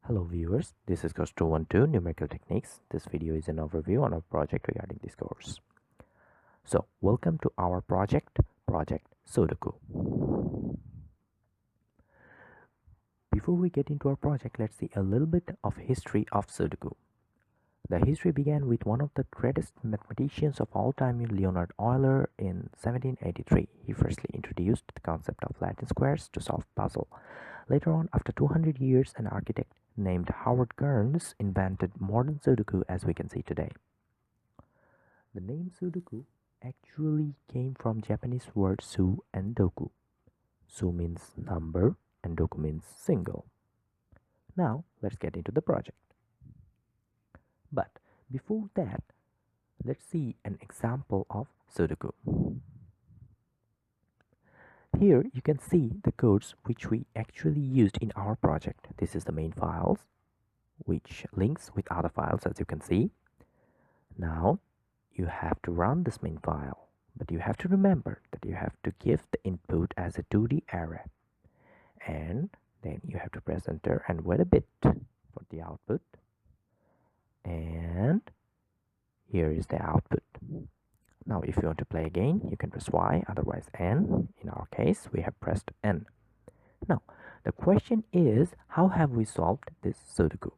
Hello viewers, this is course 212 Numerical Techniques. This video is an overview on our project regarding this course. So, welcome to our project Sudoku. Before we get into our project, let's see a little bit of history of Sudoku. The history began with one of the greatest mathematicians of all time, Leonhard Euler, in 1783. He firstly introduced the concept of Latin squares to solve puzzle. Later on, after 200 years, an architect named Howard Kearns invented modern Sudoku as we can see today. The name Sudoku actually came from Japanese words su and doku. Su means number and doku means single. Now, let's get into the project. But before that, let's see an example of Sudoku. Here you can see the codes which we actually used in our project. This is the main files which links with other files, as you can see. Now you have to run this main file, but you have to remember that you have to give the input as a 2D array, and then you have to press enter and wait a bit for the output, and here is the output. Now if you want to play again, you can press Y, otherwise N. In our case, we have pressed N. Now the question is, how have we solved this Sudoku?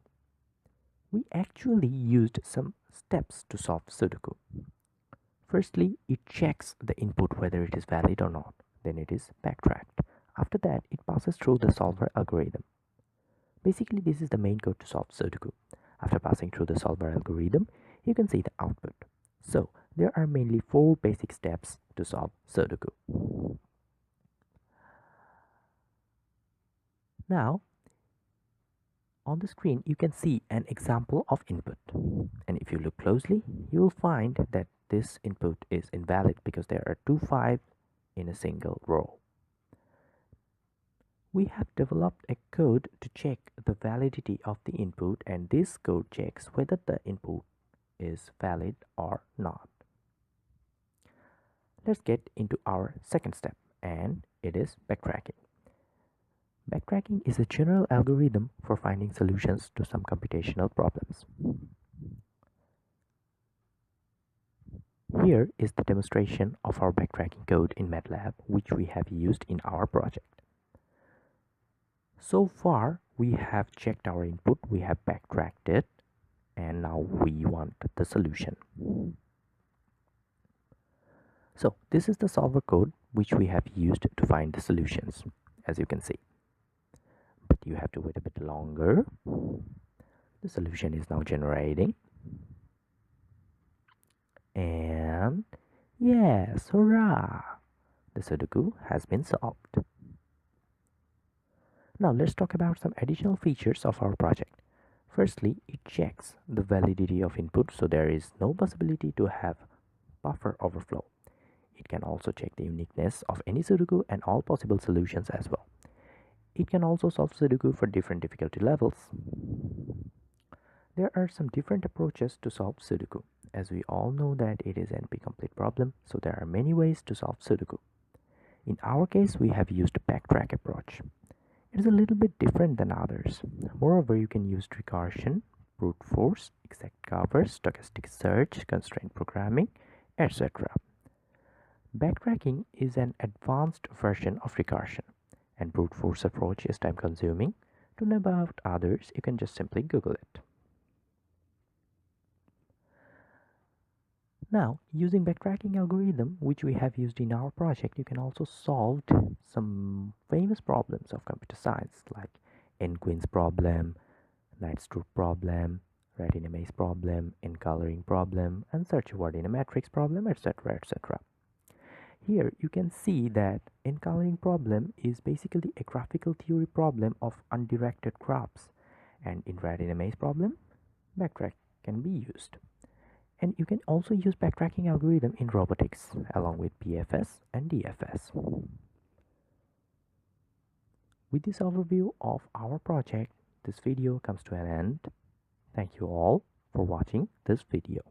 We actually used some steps to solve Sudoku. Firstly, it checks the input whether it is valid or not. Then it is backtracked. After that, it passes through the solver algorithm. Basically, this is the main code to solve Sudoku. After passing through the solver algorithm, you can see the output. So, there are mainly 4 basic steps to solve Sudoku. Now, on the screen, you can see an example of input. And if you look closely, you will find that this input is invalid because there are 2 5 in a single row. We have developed a code to check the validity of the input, and this code checks whether the input is valid or not. Let's get into our second step, and it is backtracking. Backtracking is a general algorithm for finding solutions to some computational problems. Here is the demonstration of our backtracking code in MATLAB, which we have used in our project. So far, we have checked our input, we have backtracked it, and now we want the solution. So this is the solver code which we have used to find the solutions, as you can see. But you have to wait a bit longer. The solution is now generating. And yes, hurrah! The Sudoku has been solved. Now let's talk about some additional features of our project. Firstly, it checks the validity of input, so there is no possibility to have buffer overflow. It can also check the uniqueness of any Sudoku and all possible solutions as well. It can also solve Sudoku for different difficulty levels. There are some different approaches to solve Sudoku. As we all know that it is an NP-complete problem, so there are many ways to solve Sudoku. In our case, we have used a backtrack approach. It is a little bit different than others. Moreover, you can use recursion, brute force, exact cover, stochastic search, constraint programming, etc. Backtracking is an advanced version of recursion, and brute force approach is time consuming. To know about others, you can just simply Google it. Now, using backtracking algorithm, which we have used in our project, you can also solve some famous problems of computer science like N-Queen's problem, Knight's-Troop problem, rat in a maze problem, encoloring problem, and search a word in a matrix problem, etc. etc. Here you can see that encoloring problem is basically a graphical theory problem of undirected graphs, and in rat in a maze problem, backtrack can be used. And you can also use backtracking algorithm in robotics along with BFS and DFS. With this overview of our project, this video comes to an end. Thank you all for watching this video.